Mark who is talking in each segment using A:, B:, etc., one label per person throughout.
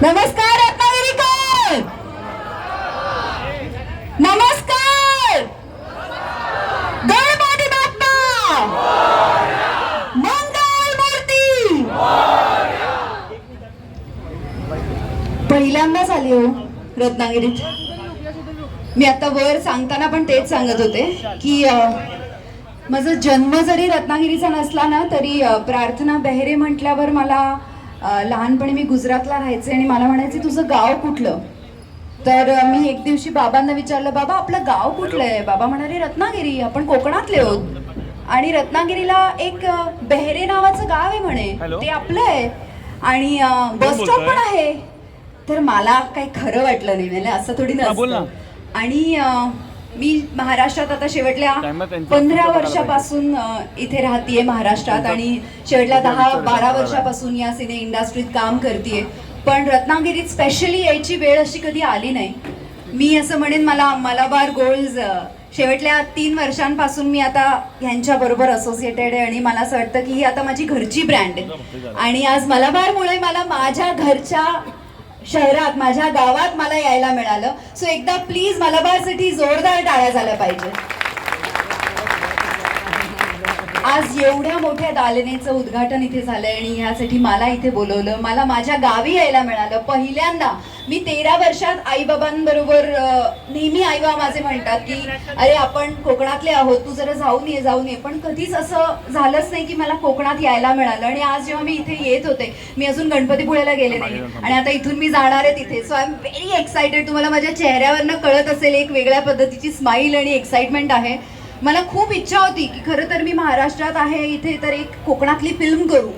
A: नमस्कार रत्नागिरीकर. नमस्कार गणपती बाप्पा. मंगल मूर्ती. पहिल्यांदाच आली हो रत्नागिरीत. मी आता वर सांगताना पण तेच सांगत होते की माझा जन्म जरी रत्नागिरीचा नसला ना तरी प्रार्थना बेहरे म्हटल्यावर मला लहानपणी मी गुजरातला राहायचे आणि मला म्हणायचे तुझं गाव कुठलं. तर मी एक दिवशी बाबांना विचारलं बाबा आपलं गाव कुठलं आहे. बाबा म्हणाले रत्नागिरी, आपण कोकणातले आहोत आणि रत्नागिरीला एक बेहरे नावाचं गाव आहे म्हणे, ते आपलं आहे आणि बस स्टॉप पण आहे. तर मला काही खरं वाटलं नाही, म्हणजे असं थोडी नसतं. आणि मी महाराष्ट्रात आता शेवटल्या 15 वर्षापासून इथे राहतीये महाराष्ट्रात आणि शेवटल्या 10-12 वर्षापासून या सिने इंडस्ट्रीत काम करतेय. पण रत्नागिरीत स्पेशली यायची वेळ अशी कधी आली नाही. मी असं म्हणेन मला मलाबार गोल्ड्स शेवटल्या 3 वर्षांपासून मी आता ह्यांच्या बरोबर असोसिएटेड आहे आणि मला असं वाटतं की ही आता माझी घरची ब्रँड आहे. आणि आज मलाबारमुळे मला माझ्या घरच्या शहरात, माझ्या गावात मला यायला मिळालं. सो एकदा प्लीज मलाबारसाठी जोरदार टाळ्या झाल्या पाहिजे. आज एवढ्या मोठ्या दालनेचं उद्घाटन इथे झालंय आणि ह्यासाठी मला इथे बोलवलं, मला माझ्या गावी यायला मिळालं. पहिल्यांदा मी 13 वर्षात आईबाबांबरोबर नेहमी आईबाबा माझे म्हणतात की अरे आपण कोकणातले आहोत, तू जरा जाऊन ये. पण कधीच असं झालंच नाही की मला कोकणात यायला मिळालं. आणि आज जेव्हा मी इथे येत होते, मी अजून गणपतीपुळ्याला गेले नाही आणि आता इथून मी जाणार आहे तिथे. So I am very excited. तुम्हाला माझ्या चेहऱ्यावरनं कळत असेल एक वेगळ्या पद्धतीची स्माईल आणि एक्साइटमेंट आहे. मला खूप इच्छा होती की खरं तर मी महाराष्ट्रात आहे इथे तर एक कोकणातली फिल्म करू,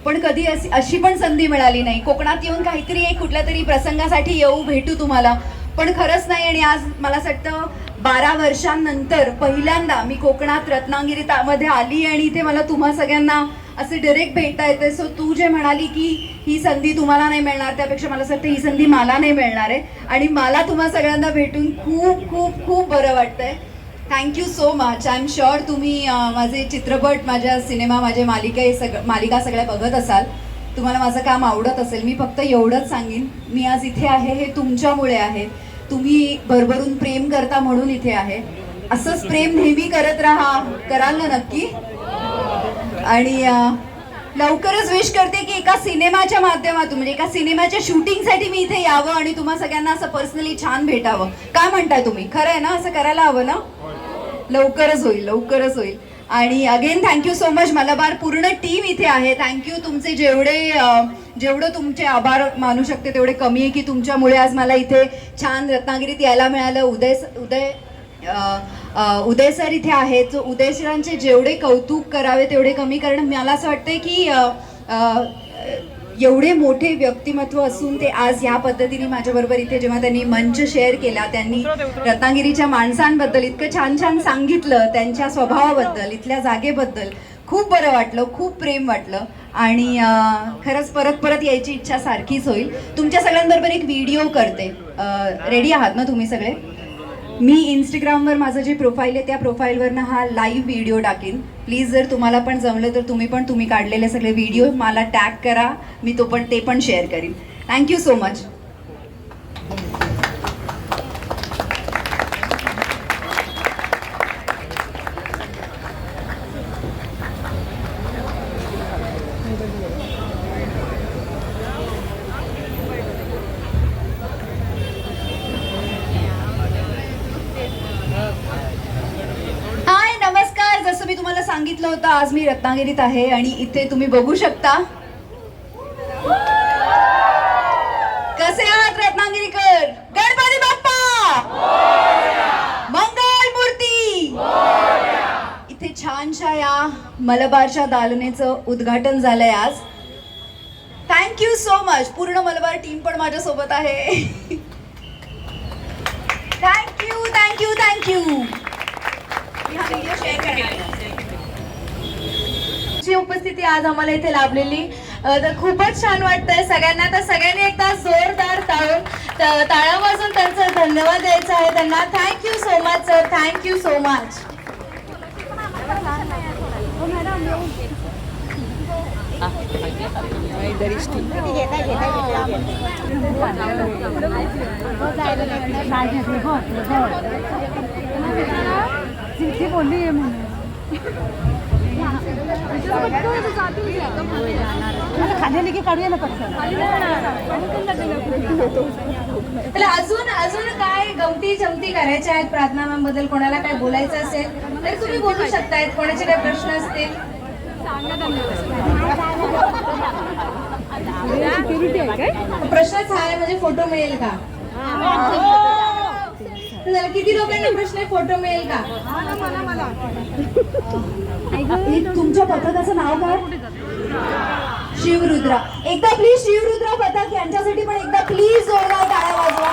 A: पण कधी अशी पण संधी मिळाली नाही. कोकणात येऊन काहीतरी एक कुठल्या तरी प्रसंगासाठी येऊ, भेटू तुम्हाला, पण खरंच नाही. आणि आज मला असं वाटतं 12 वर्षांनंतर पहिल्यांदा मी कोकणात रत्नागिरीमध्ये आली आणि इथे मला तुम्हा सगळ्यांना असे डायरेक्ट भेटता येते. सो तू जे म्हणाली की ही संधी तुम्हाला नाही मिळणार, त्यापेक्षा मला असं वाटतं ही संधी मला नाही मिळणार आहे आणि मला तुम्हा सगळ्यांना भेटून खूप खूप खूप बरं वाटतंय. Thank you so much. I am sure तुम्ही माझे चित्रपट, माझ्या सिनेमा, माझे मालिका सगळ्या बघत असाल, तुम्हाला माझं काम आवडत असेल. मी फक्त एवढंच सांगेन, मी आज इथे आहे हे तुमच्यामुळे आहे. तुम्ही भरभरून प्रेम करता म्हणून इथे आहे. असंच प्रेम नेहमी करत राहा, कराल ना नक्की. आणि लवकरच विश करते की एका सिनेमाच्या माध्यमातून, म्हणजे एका सिनेमाच्या शूटिंगसाठी मी इथे यावं आणि तुम्हा सगळ्यांना असं पर्सनली छान भेटावं. काय म्हणताय तुम्ही? खरं आहे ना? असं करायला हवं ना? लवकरच होईल, लवकरच होईल. आणि again thank you so much. Malabar पूर्ण टीम इथे आहे. थँक्यू. तुमचे जेवढं तुमचे आभार मानू शकते तेवढे कमी आहे की तुमच्यामुळे आज मला इथे छान रत्नागिरीत यायला मिळालं. उदय सर इथे आहेत. उदय सरांचे जेवढे कौतुक करावे तेवढे कमी, कारण मला असं वाटतंय की एवढे मोठे व्यक्तिमत्व असून ते आज या पद्धतीने माझ्याबरोबर इथे जेव्हा त्यांनी मंच शेअर केला, त्यांनी रत्नागिरीच्या माणसांबद्दल इतकं छान छान सांगितलं, त्यांच्या स्वभावाबद्दल, इथल्या जागेबद्दल खूप बरं वाटलं, खूप प्रेम वाटलं. आणि खरंच परत परत यायची इच्छा सारखीच होईल. तुमच्या सगळ्यांबरोबर एक व्हिडिओ करते. रेडी आहात ना तुम्ही सगळे? मी इंस्टाग्रामवर माझं जे प्रोफाईल आहे त्या प्रोफाईलवरनं हा लाईव्ह व्हिडिओ टाकेन. प्लीज जर तुम्हाला पण जमलं तर तुम्ही काढलेले सगळे व्हिडिओ मला टॅग करा, मी ते पण शेअर करीन. Thank you so much. जसं मी तुम्हाला सांगितलं होतं, आज मी रत्नागिरीत आहे आणि इथे तुम्ही बघू शकता. कसे आहात रत्नागिरीकर? गणपती बाप्पा. मंगल मूर्ती. इथे छानशा या मलबारच्या दालनेचं उद्घाटन झालंय आज. Thank you so much. पूर्ण मलबार टीम पण माझ्या सोबत आहे. Thank you thank you thank you.
B: ची उपस्थिती आज आम्हाला इथे लाभलेली तर खूपच छान वाटतंय सगळ्यांना. तर सगळ्यांनी एकदा जोरदार टाळ्या वाजून त्यांचा धन्यवाद द्यायचा आहे त्यांना. Thank you so much sir. Thank you so much.
C: खाली की काढूया ना पटकन.
B: तर अजून काय गमती जमती करायच्या आहेत प्रार्थना मॅम बद्दल, कोणाला काय बोलायचं असेल तर तुम्ही बोलू शकतायत. कोणाचे काय प्रश्न असतील प्रश्नच आहे म्हणजे फोटो मिळेल का? तर किती लोकांना प्रश्न आहे फोटो मिळेल का?
A: तुमच्या पथकाचं नाव काय? शिवरुद्रा. एकदा प्लीज शिवरुद्रा पथक यांच्यासाठी पण एकदा प्लीज जोरदार टाळ्या वाजवा.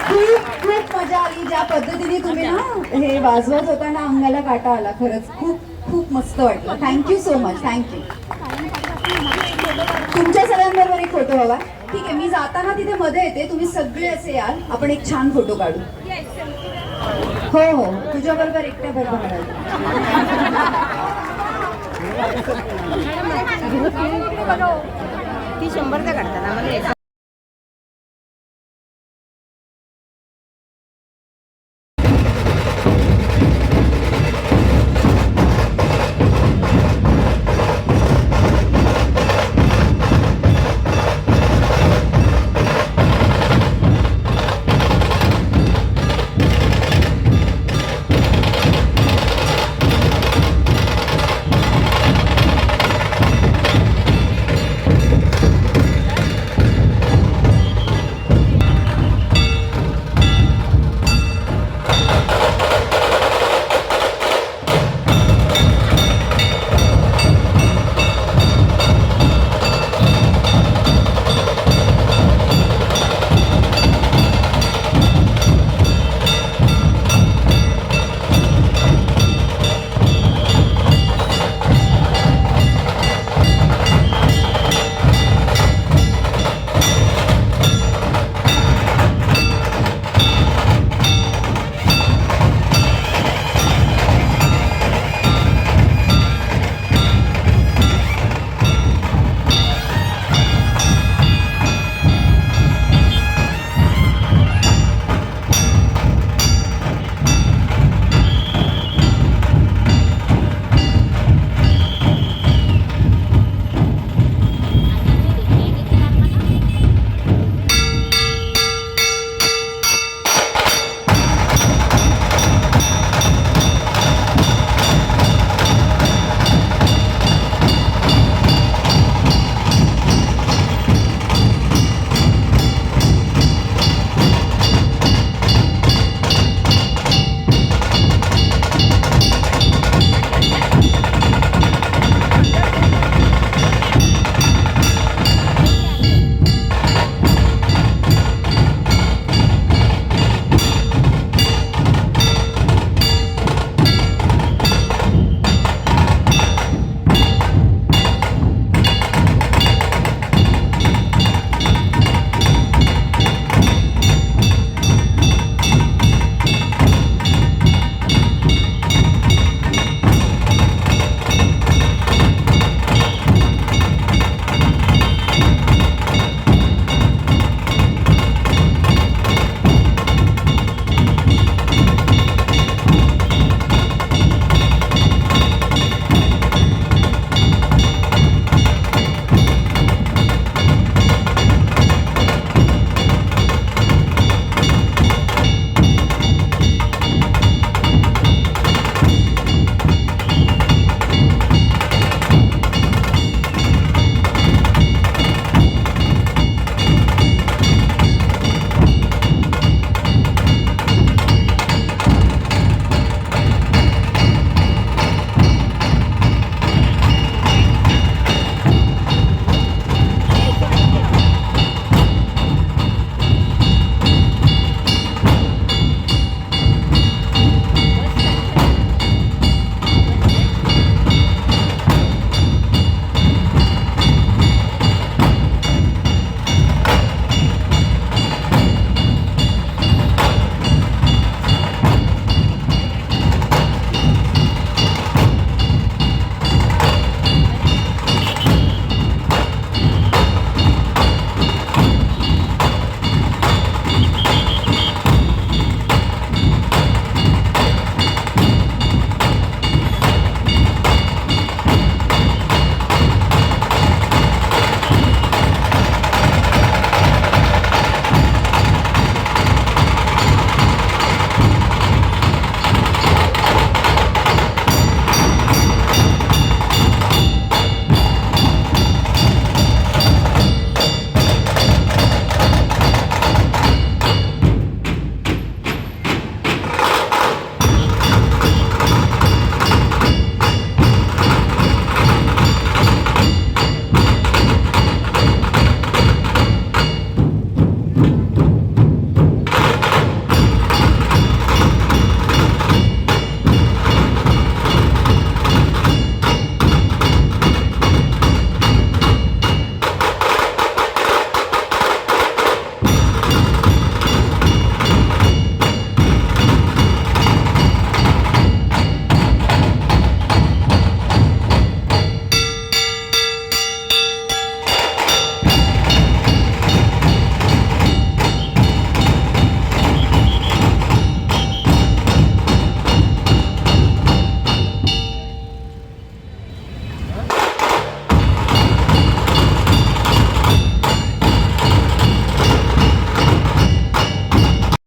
A: खूप खूप मजा आली ज्या पद्धतीने तुम्ही ना हे वाजवत होता ना, अंगाला काटा आला. खरंच खूप खूप मस्त वाटलं. Thank you so much. थँक्यू. तुमच्या सगळ्यांबरोबर एक फोटो हवा. ठीक आहे, मी जाताना तिथे मध्ये येते, तुम्ही सगळे असे याल, आपण एक छान फोटो काढू. हो हो, तुझ्या बरोबर एकट्या बरोबर
C: ती 100 काढतात आम्हाला.